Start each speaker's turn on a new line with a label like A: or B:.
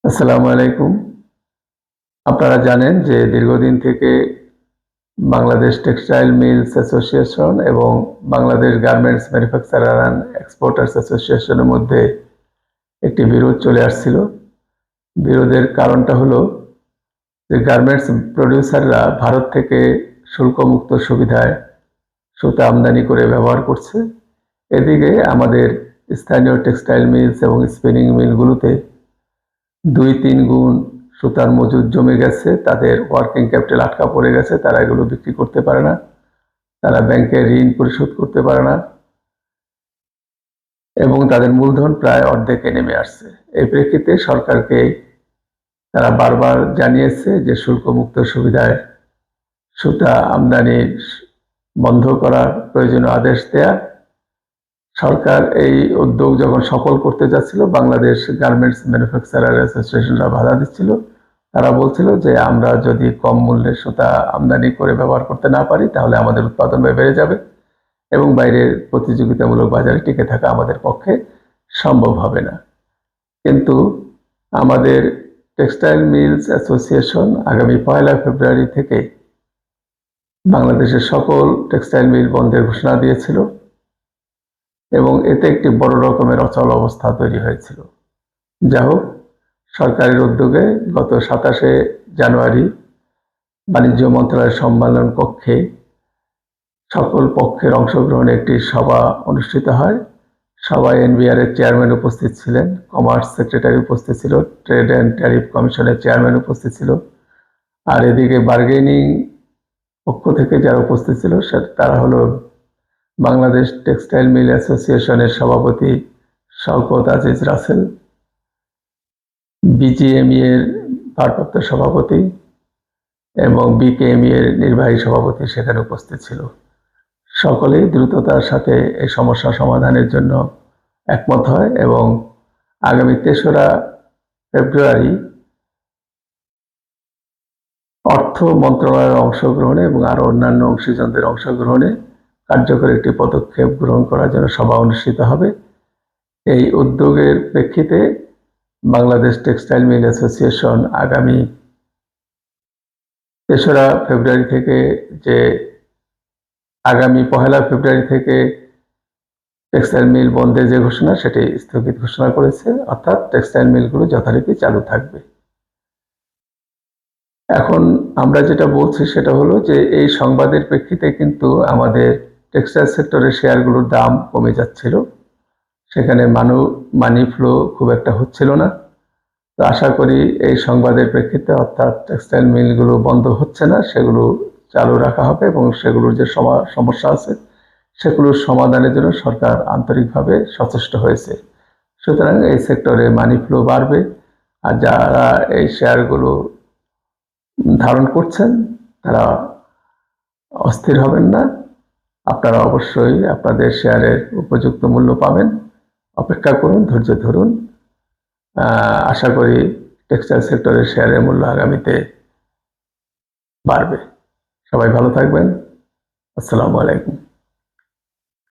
A: আসসালামু আলাইকুম। আপনারা জানেন যে দীর্ঘদিন থেকে বাংলাদেশ টেক্সটাইল মিলস অ্যাসোসিয়েশন এবং Bangladesh garments manufacturer and exporters অ্যাসোসিয়েশনের মধ্যে একটি বিরোধ চলে আসছিল। বিরোধের কারণটা হলো যে গার্মেন্টস প্রডিউসাররা ভারত থেকে শুল্কমুক্ত সুবিধায় সুতা আমদানি করে ব্যবহার করছে। এদিকে আমাদের স্থানীয় টেক্সটাইল মিলস এবং স্পিনিং মিলগুলোতে ২-৩ গুণ সুতার মজুদ জমে গেছে, তাদের ওয়ার্কিং ক্যাপিটাল আটকা পড়ে গেছে, তারা এগুলো বিক্রি করতে পারে না, তারা ব্যাংকের ঋণ পরিশোধ করতে পারে না এবং তাদের মূলধন প্রায় অর্ধেকে নেমে আসছে। এই প্রেক্ষিতে সরকারকে তারা বারবার জানিয়েছে যে শুল্কমুক্ত সুবিধায় সুতা আমদানি বন্ধ করার প্রয়োজনীয় আদেশ দেয়া। সরকার এই উদ্যোগ যখন সফল করতে যাচ্ছিল, বাংলাদেশ গার্মেন্টস ম্যানুফ্যাকচারার অ্যাসোসিয়েশনরা বাধা দিচ্ছিল। তারা বলছিল যে আমরা যদি কম মূল্যে সুতা আমদানি করে ব্যবহার করতে না পারি তাহলে আমাদের উৎপাদন ব্যয় বেড়ে যাবে এবং বাইরের প্রতিযোগিতামূলক বাজারে টিকে থাকা আমাদের পক্ষে সম্ভব হবে না। কিন্তু আমাদের টেক্সটাইল মিলস অ্যাসোসিয়েশন আগামী ১লা ফেব্রুয়ারি থেকে বাংলাদেশের সকল টেক্সটাইল মিল বন্ধের ঘোষণা দিয়েছিল এবং এতে একটি বড় রকমের অচল অবস্থা তৈরি হয়েছিল। যা হোক, সরকারের উদ্যোগে গত ২৭শে জানুয়ারি বাণিজ্য মন্ত্রণালয়ের সম্মেলন কক্ষে সকল পক্ষের অংশগ্রহণে একটি সভা অনুষ্ঠিত হয়। সভায় এনবিআর এর চেয়ারম্যান উপস্থিত ছিলেন, কমার্স সেক্রেটারি উপস্থিত ছিল, ট্রেড অ্যান্ড ট্যারিফ কমিশনের চেয়ারম্যান উপস্থিত ছিল। আর এদিকে বার্গেনিং পক্ষ থেকে যারা উপস্থিত ছিল তারা হলো বাংলাদেশ টেক্সটাইল মিল অ্যাসোসিয়েশনের সভাপতি শওকত আজিজ রাসেল, বিজিএমই এর ভারপ্রাপ্ত সভাপতি এবং বিকেএমই এর নির্বাহী সভাপতি সেখানে উপস্থিত ছিল। সকলেই দ্রুততার সাথে এই সমস্যা সমাধানের জন্য একমত হয় এবং আগামী ৩রা ফেব্রুয়ারি অর্থ মন্ত্রণালয়ের অংশগ্রহণে এবং আরও অন্যান্য অংশীজনদের অংশগ্রহণে কার্যকর একটি পদক্ষেপ গ্রহণ করার জন্য সভা অনুষ্ঠিত হবে। এই উদ্যোগের প্রেক্ষিতে বাংলাদেশ টেক্সটাইল মিল অ্যাসোসিয়েশন আগামী ৩রা ফেব্রুয়ারি থেকে আগামী ১লা ফেব্রুয়ারি থেকে টেক্সটাইল মিল বন্ধের যে ঘোষণা সেটি স্থগিত ঘোষণা করেছে, অর্থাৎ টেক্সটাইল মিলগুলো যথারীতি চালু থাকবে। এখন আমরা যেটা বলছি সেটা হলো যে এই সংবাদের প্রেক্ষিতে কিন্তু আমাদের টেক্সটাইল সেক্টরের শেয়ারগুলোর দাম কমে যাচ্ছিল, সেখানে মানি ফ্লো খুব একটা হচ্ছিল না। তো আশা করি এই সংবাদের প্রেক্ষিতে, অর্থাৎ টেক্সটাইল মিলগুলো বন্ধ হচ্ছে না, সেগুলো চালু রাখা হবে এবং সেগুলোর যে সমস্যা আছে সেগুলোর সমাধানের জন্য সরকার আন্তরিকভাবে সচেষ্ট হয়েছে। সুতরাং এই সেক্টরে মানি ফ্লো বাড়বে, আর যারা এই শেয়ারগুলো ধারণ করছেন তারা অস্থির হবেন না। আপনারা অবশ্যই আপনাদের শেয়ারের উপযুক্ত মূল্য পাবেন। অপেক্ষা করুন, ধৈর্য ধরুন। আশা করি টেক্সটাইল সেক্টরের শেয়ারের মূল্য আগামীতে বাড়বে। সবাই ভালো থাকবেন। আসসালামু আলাইকুম।